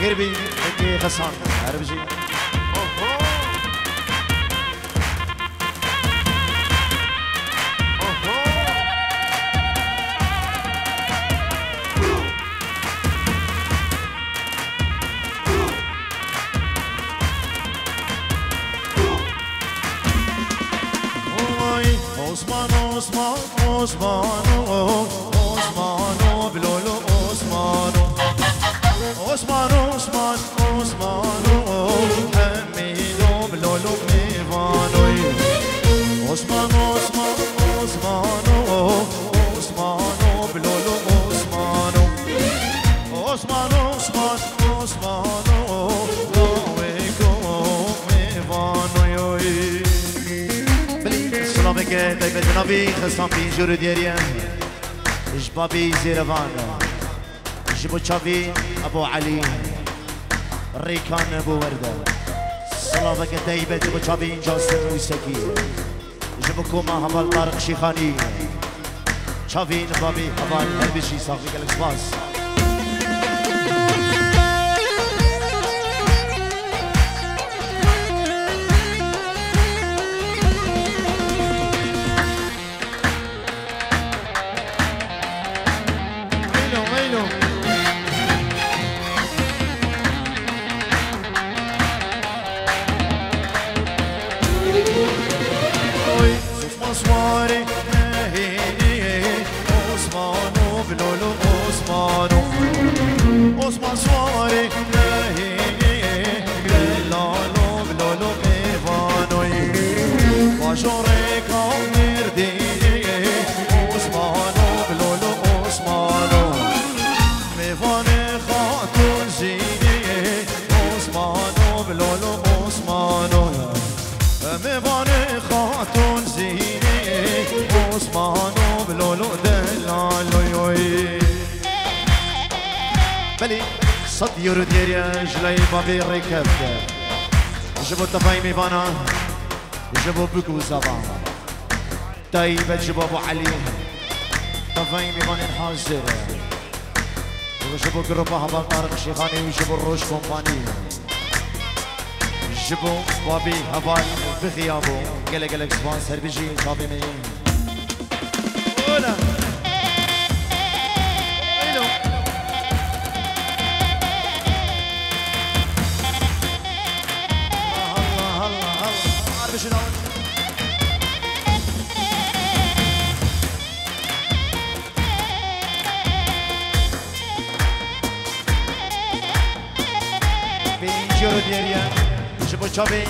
قربي هيك غصان عربجي Osmano, Osmano, Osmano, Osmano, Blolo, Osmano, Osmano, Osmano, Osmano, Hamido, Blolo, Mivano, Osmano, Osmano, Osmano, Osmano, Blolo, Osmano, Osmano, Osmano, Osmano, Loico, Mivano, سلامك طيب جنابي خصام بيجور ديريان جبابي زيرفانا جبو تشافي ابو علي ريكان ابو ورده سلامك طيب جبو تشافي جاسم وسكي جبو كوما هبال طارق شيخاني تشافي نبابي هبال هربشي صافي قالك سباس صد يورو ديريا جلاي بابي ركب جبو تفايمي بانا جبو بكو زبان طيب جبو ابو علي تفايمي بانا حاضر وجبو قربا هبال طارق شيخاني وجبو الروش كومباني جبو بابي هبال بغيابو قلق قلق سبان سربجي صابي مين ولا بيجورو ديريا جبو تشافي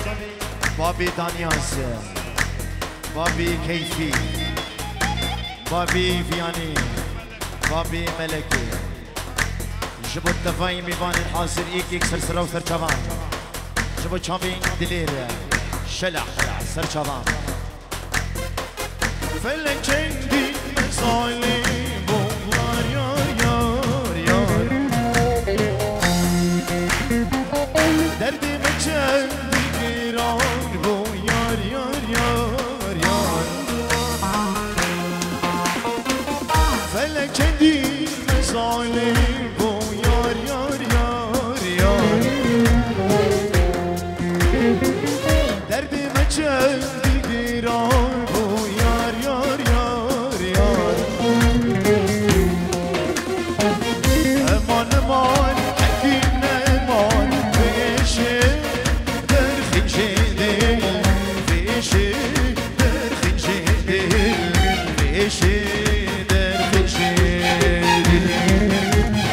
بابي دانياس بابي كيفي بابي فياني بابي ملكي جبو الدفاي ميبان الحاصل ايك سلسلة وسرچوان جبو تشافي دلير شلح سرچوان فلن چندی مسالی بوار یار یار یار دردی مچندی گیران بو یار یار یار یار فلن چندی مسالی بو یار یار یار یار دردی مچندی گیران بو یار یار یار یار امان امان حکیم امان بیشه در خیشه دل بیشه در خیشه دل بیشه در خیشه دل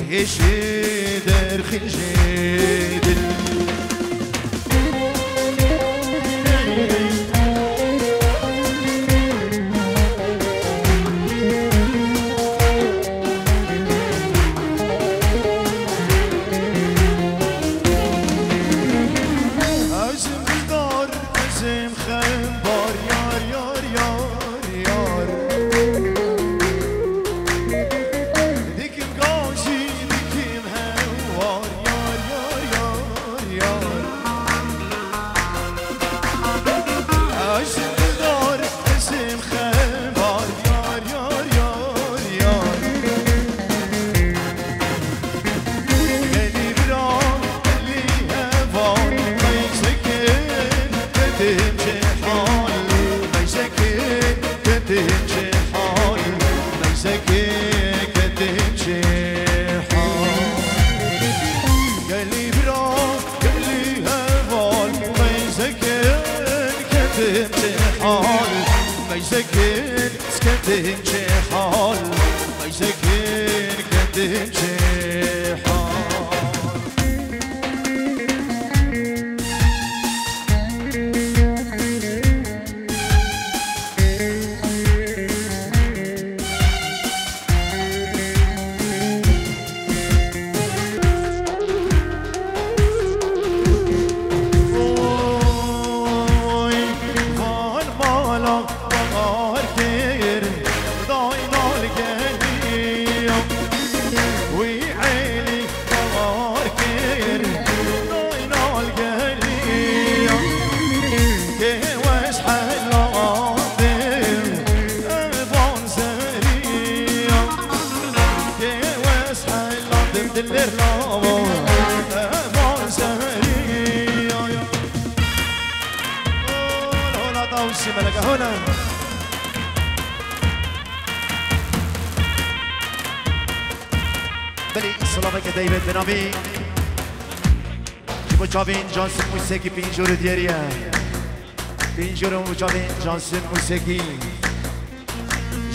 يشدر خجيد موسیقی پینجور دیریه پینجور مجابین جانسون موسیقی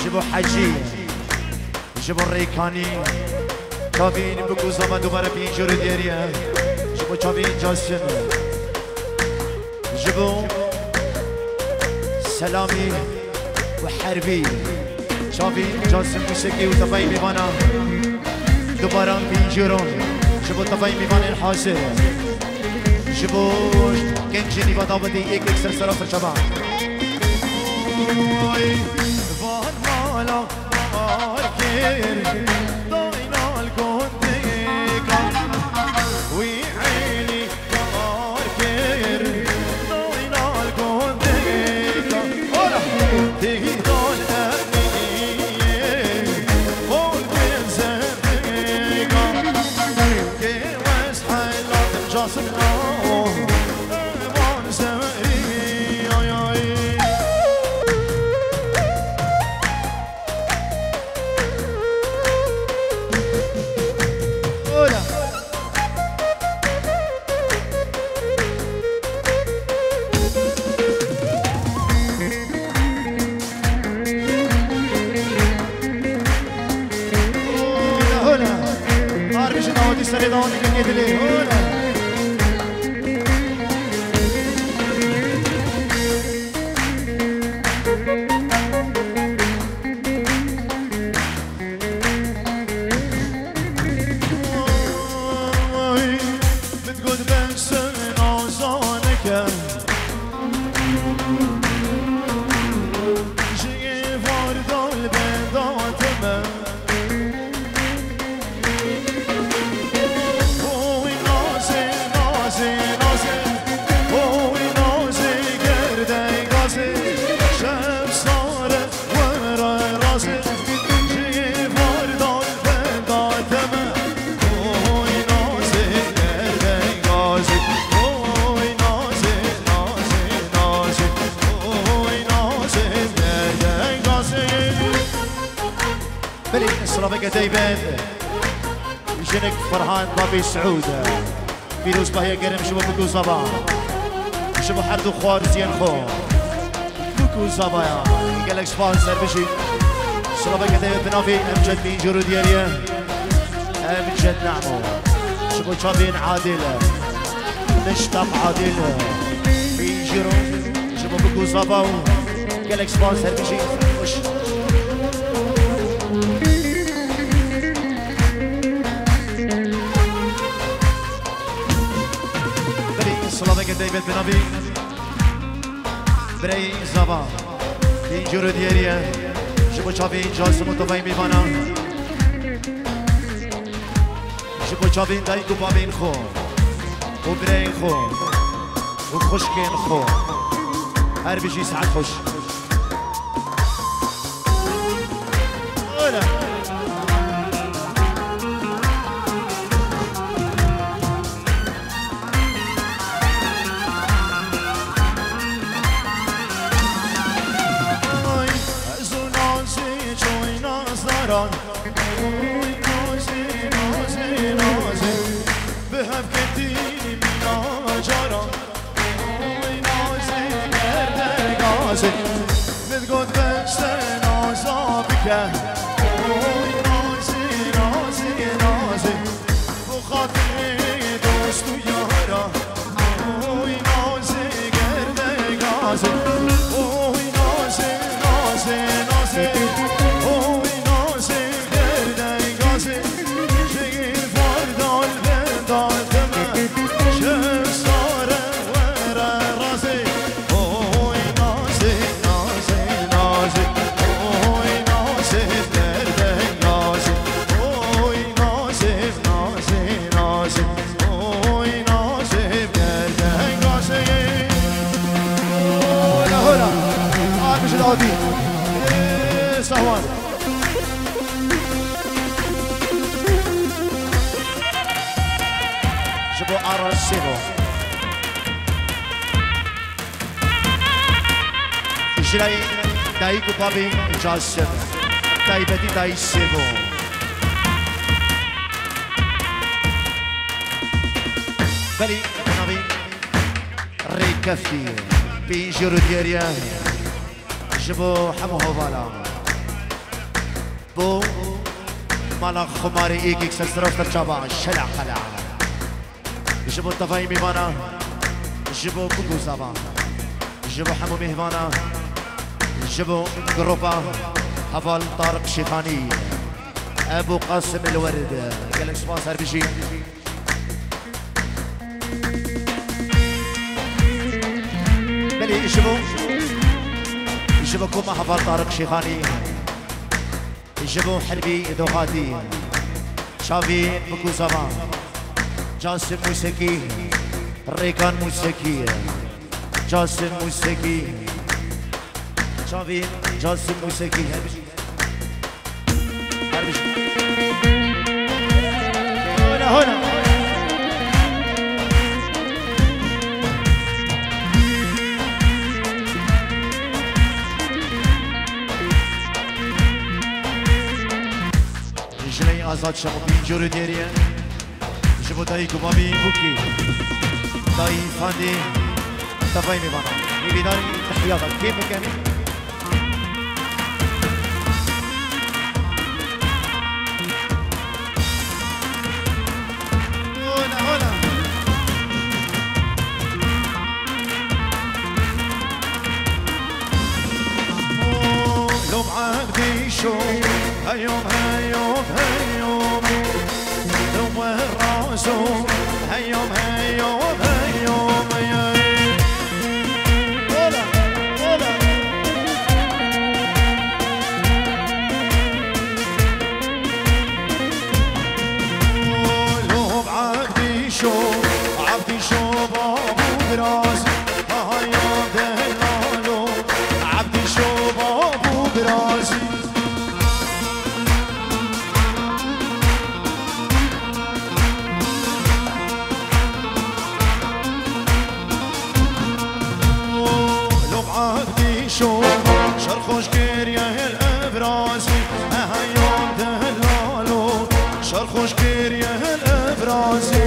جبو حجی جبو ریکانی چاوین بگو زمان دوباره پینجور دیریه جبو چاوین جانسون جبو سلامی و حربی چاوین جانسون موسیقی و تفایی میوانا دوباره پینجورون جبو تفایی میوان الحاصل جبوش كنجيني بضابطي يك سرسرة شباب فان مالا ماركير ضاينا الكونتيكا ويعيني ماركير ضاينا الكونتيكا تيجي دول أمنية قول بين زميكا كي واسحي لا تنجاسم جنك فرحان بابي سعود فيروز باهي قرم شبو بكو صبا شبو حردو خوار زين خو بكو صبا قالك سبونسر بشي صلابك دايما بنافي امجد بين جرو دياليه بجد نعمو شبو شابين عادلة نشتاق عادلة بيجرو شبو بقو صباو قالك سبونسر بيجي وش بري صلابك دايبت بنبي بري زبا بيجرو دياريا شبو شابين جالسمو طبعي ميبانا شبو شابين دايكو بابين خو وبراين خو وخشكين خو هر بيجي ساعات خوش ولا بتقول بس نازابك وي نازي نازي نازي بخاطري دوست ويارا وي نازي قرد غازي وي نازي نازي نازي وي نازي قرد غازي شيء فردال بندال تمام شف صار ورا راسي سهوان جبو أرسيبو إجراي دايكو بابي جاسم دايبتي دايسيبو بلي نبي ريكافي بيجرو دياريا جبو حمو هوالا بو مالا خماري ايكيك سلسروف ترجابا شلع خلع جبو طفاي ميمانا جبو بوكو زابا جبو حمو مهمانا جبو جروبا حفال طارق شيخاني ابو قاسم الورد قالك سبونسر بيجي بلي جبو كوما حفال طارق شيخاني جبو حربي دوغاتي شافي بكو زمان جاسم موسيقي ريكان موسيقي جاسم موسيقي شافي جاسم موسيقي هربش هنا آزاد شما بینجور دیریه جبو دایی که بابی بوکی دایی فاندی تفایی میبانم میبیناری تحیاتك كيف مكاني هنا هنا لو بعقدي شو هيوم هيوم هيوم لو راسو هيوم هيوم هيوم ولا ولا لو بعقدي شو عبدي شو بابو براسي هيوم دهلالو عبدي شو بابو براسي شو شرخوش كيريا الابرازي هيوم دهلالو شرخوش كيريا الابرازي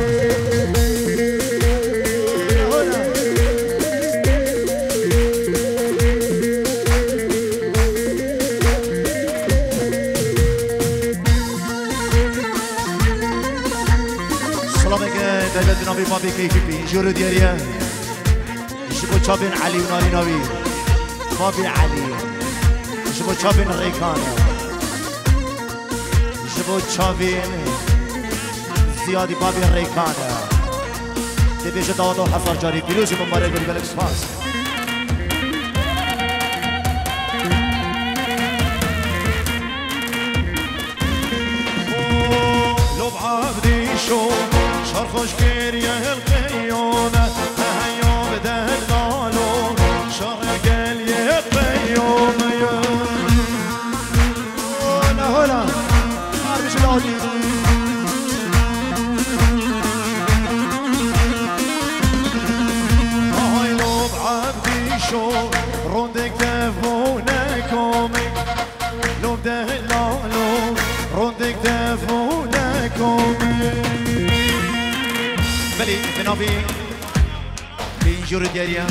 ندد نبی بابی کیفی بی جورو دیریه شبو چابین علی و ناری نبی بابی علی شبو چابین ریکان شبو چابین زیادی بابی ریکان تبیش داود و حفر جاری پیروزی مبارک بری بلکس فاس شو شرخوش كيريا القيومة هيوم دهلالو شرق القيومة هلا هلا عارف شو العودي هاي لوب عبدي شو روندك تفونكم لوب دهلالو روندك تفونكم بلي بنابي بينجور ديريا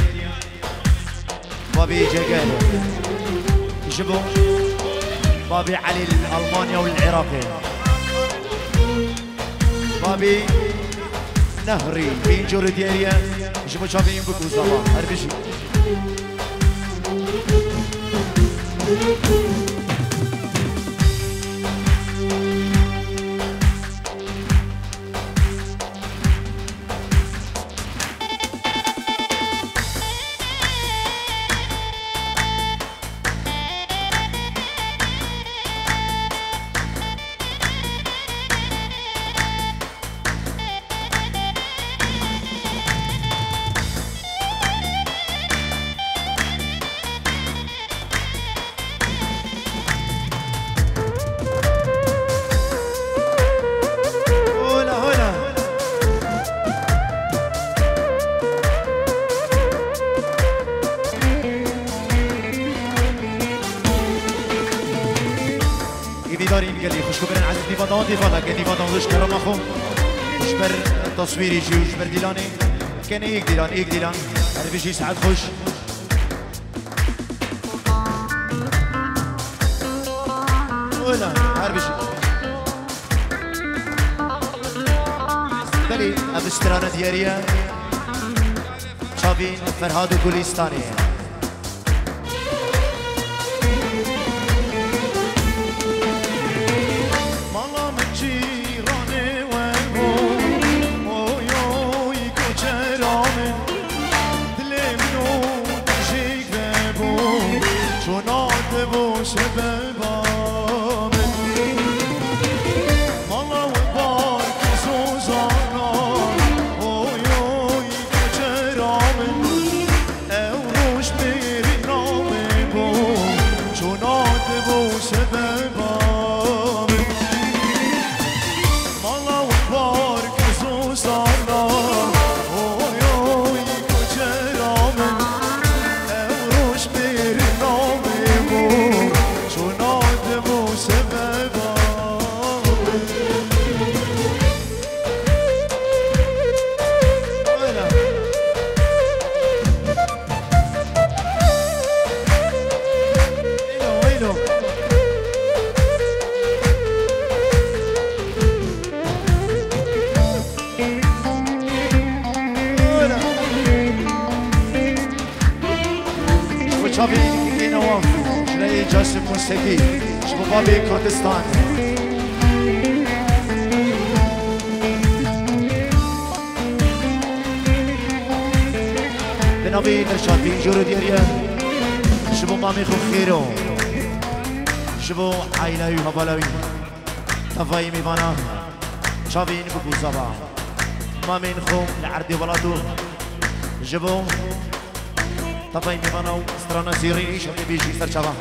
بابي جاكال جبو بابي علي الألمانيا والعراقي بابي نهري بينجور ديريا جبو شابين بكو صباح هربشي داریم گلی خوشگو برن عزیز دیوادان دیوالا که دیوادان دوش کرم اخو خوش بر تصویری جی خوش بر دیلانی کنه یک دیلان هر بیشی ساعت خوش اولا هر بیشی بلی ابسترانه دیاریه چاوین فرهاد و گلیستانیه شابي نواف شلي جاسم موسيقي شبابي كردستان بنابي نرشاد بينجورو ديريا شبو مامي خو خيرو شبو عائلوي وهبالوي تفاي ميوانا شابين بكو زبا مامين خو لعردي بلاتو جبو تفاي ميوانا استرانا زيري شبي بيجي سرچاوا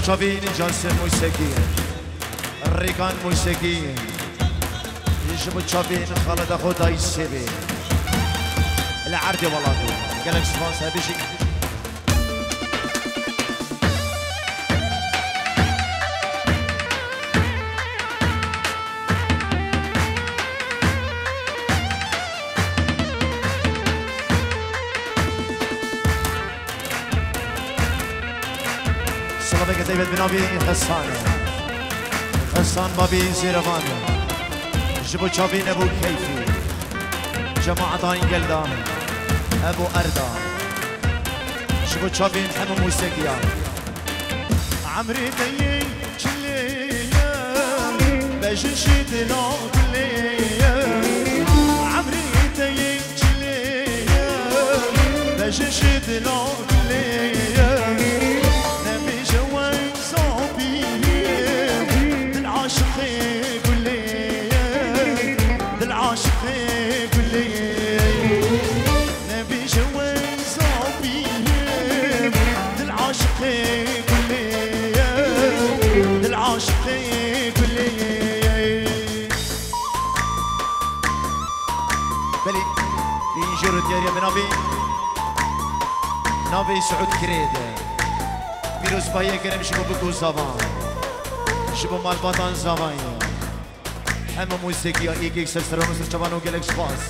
چاوین جاسم موسیقی ریکان موسیقی جبو چاوین خالد خدای سبی العردي والله قالك سبونسر بيجي صلابك دايما بنابي غسان بابي زيرفان جبو چاوين ابو كيفي جماعة داين قلدان ابو اردا جبو چاوين حمو موسيقيا عمري دايين كليا بجنشيد لوكليا عمري دايين كليا بجنشيد لوكليا نابي سعود كريدة بيروز بايه كرم شبو بكو زبان شبو مالباتان زبان اما موسيقى ايكي سرسرون وسرچبانو گلکس باز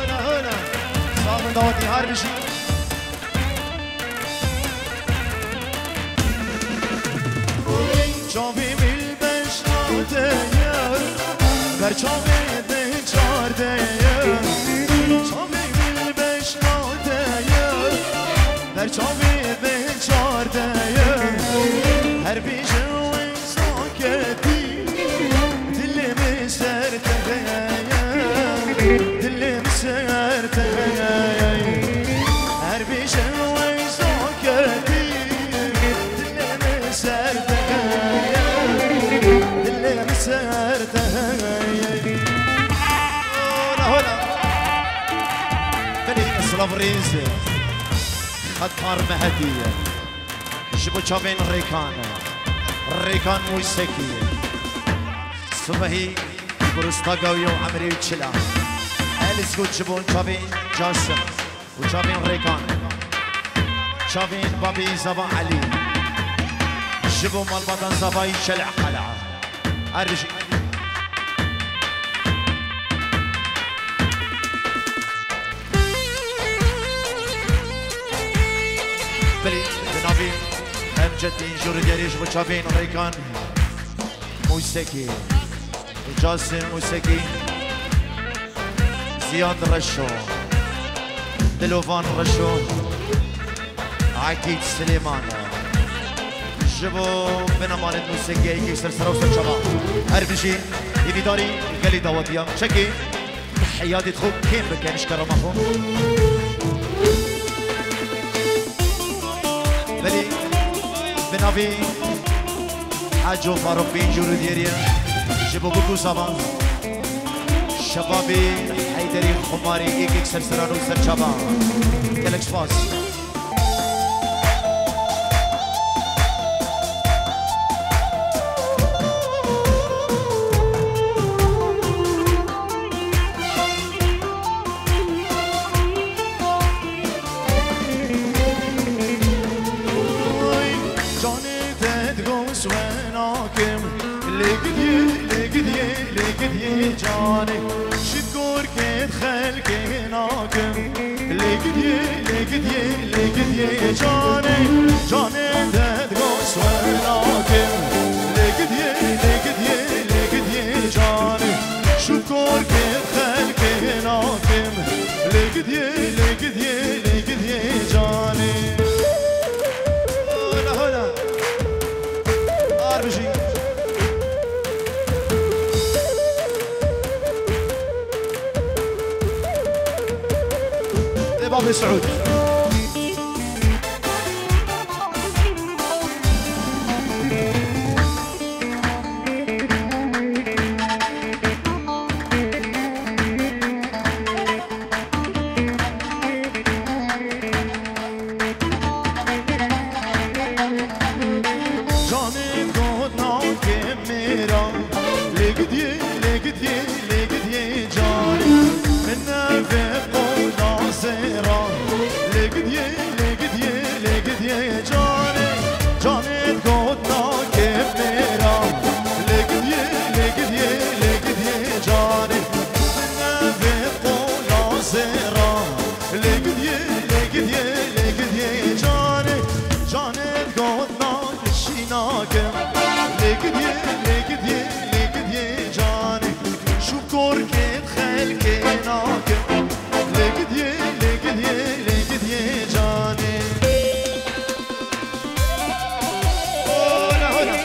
هنا صامن داوتي هار بشي جاوي بالبش نادير برچاوي چاوی به چارده هر بیشوی ساکتی دلم سرته دلم سرته هر بیشوی ساکتی دلم سرته دلم سرته هلا بلي اسلام ريزه خطار مهدية جبو چاوين ريكان موسيقي صبحي برستاقاوي وعمري وچلا اليس قد جبو چاوين جاسم وچاوين ريكان چاوين بابي زبا علي جبو مالبادان زباي شلع قلعة ارجي بلي بنابي امجدين جور دياريش وچاوين ريكان موسيقي وجاسم موسيقي زياد رشو دلوفان رشو عكيد سليمان جبو بنامانت موسيقي كي سرسرو سرچبا هربشي يدي داري قالي داوتيا شكي تحياتي تخوك كيم بكانش كرمخو بلي بنابي حاجو فاروق بين جورو ديريا جبو بكو صبان شبابي حيدري خماري ايكيك سرسرانو سرچابا كالكس فاس جاني شكور كيد خلقي ناكم لقدي جاني تدقوس وناكم لقدي جاني شكور كيد خلقي ناكم لقدي جاني هنا أربشي بابي سعود ناكم لقدي لقدي لقدي جاني شو كوركي خلكي ناكم لقدي لقدي لقدي جاني هنا هنا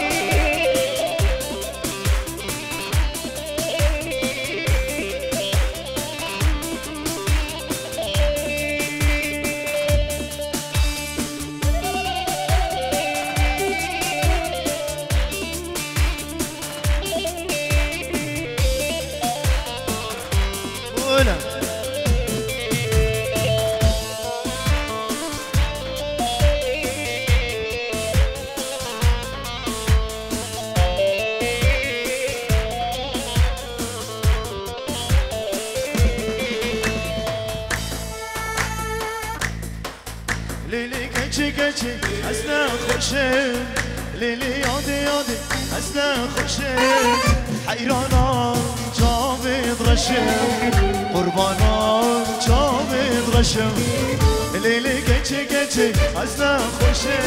ليلي كتشي كتشي أسنا خوشي ليلي يادي يادي أسنا خوشي حيرانا جاويد غشم قربانا جاويد غشم ليلي كتشي كتشي أسنا خوشي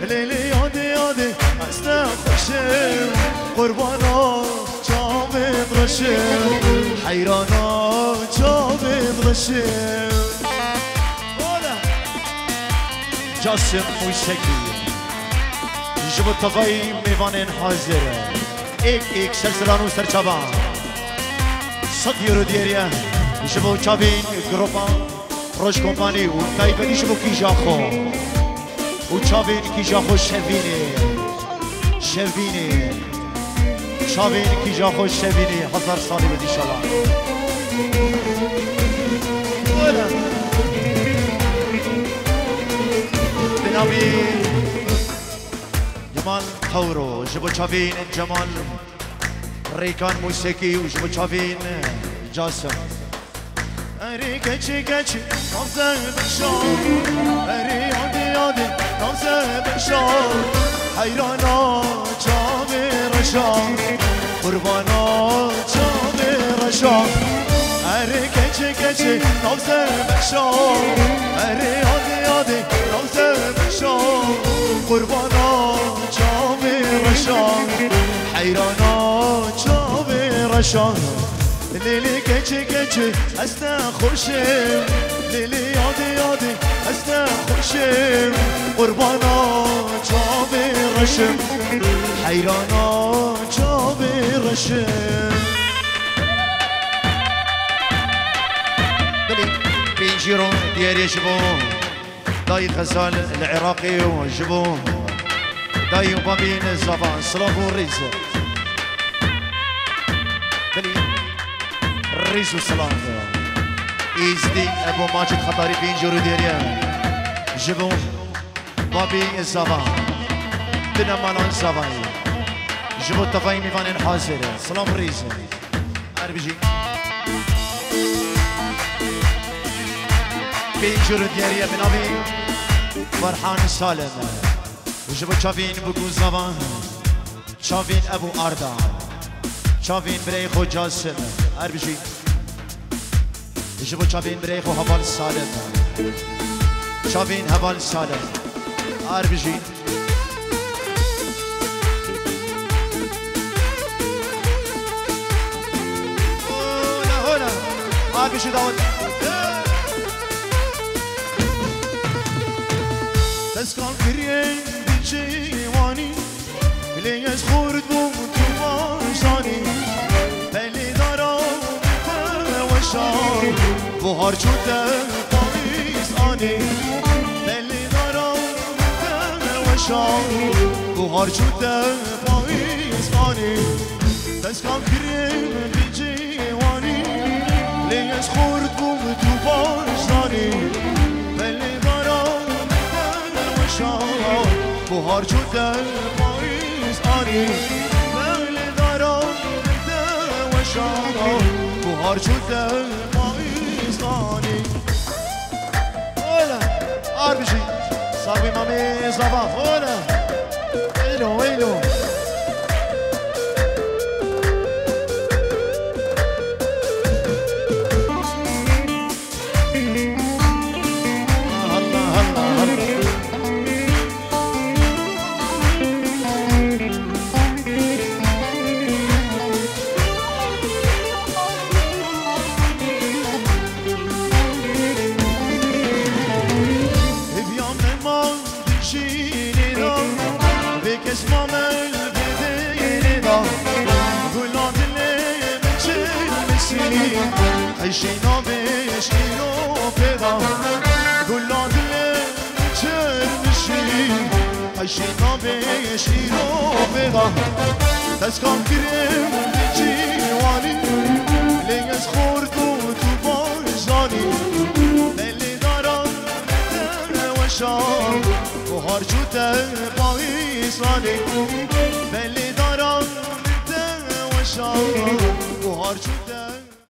ليلي يادي يادي أسنا خوشي قربانا جاويد غشم حيرانا جاويد غشم جاسم موسیقی جبو تفایی میوانین حاضره ایک سلسلانو سرچابان 100 یورو دیریه جبو چابین گروپا روش کمپانی و تایبدی جبو کیجاخو و چابین کیجاخو شوینی چابین کیجاخو شوینی 1000 سالی بدی شلا بنابي جمال ثورو جبو شافين جمال ريكان موسيقي وجبو شافين جاسم اري كتشي كتشي نفسه بشار اري يادي يادي نفسه بشار حيرانا جامي رشان قربانا جامي رشان اري كتشي كتشي نفسه بشار اري يادي يادي نفسه بشار قربانا جامي رشان حيرانا جامي رشان ليلي كتشي كتشي أسنا خوشم ليلي يادي يادي أسنا خوشم قربانا جامي رشم حيرانا جامي رشم بلي بينجيرون دياري شبو داي غزال العراقي وجبو داي وبابين الزبان سلافو ريزو بلي ريزو سلام إيزدي أبو ماجد خطاري بينجرو ديريا جبو بابي الزبان بنا مالان زبان جبو تفاي ميفان حاضر سلام ريزو أربجي بينجرو ديريا بنابي فرحان سالم وجبو شافين بكو زبان شافين أبو أردا شافين بريخو جاسم أربجي جبو شافين بريخو هبال سالم شافين هبال سالم أربجي هنا هنا أربجي داود تسكن كريم بجيواني ليش خورد بومتواشاني بلي دارا وشان بهار شده پاییز آنی بلي دارا وشان بهار شده پاییز آنی تسكن كريم بجيواني ليش خورد بومتواشاني بلي دارا بهار شده پاییز آنی بلي دارا وشان بهار شده پاییز آنی اولا آربجی صاحبی مامی زبان اولا ایلو ایلو اسمام البدين دا قولاد اللي بتشمسي عيشينا بشينو بدا قولاد اللي بتشمسي عيشينا بشينو بدا تسكن كريم بجيواني ليس خوردو تو بارزاني بلي دارم وشام بهار جوته بايساني بلي دارم وشام بهار جوته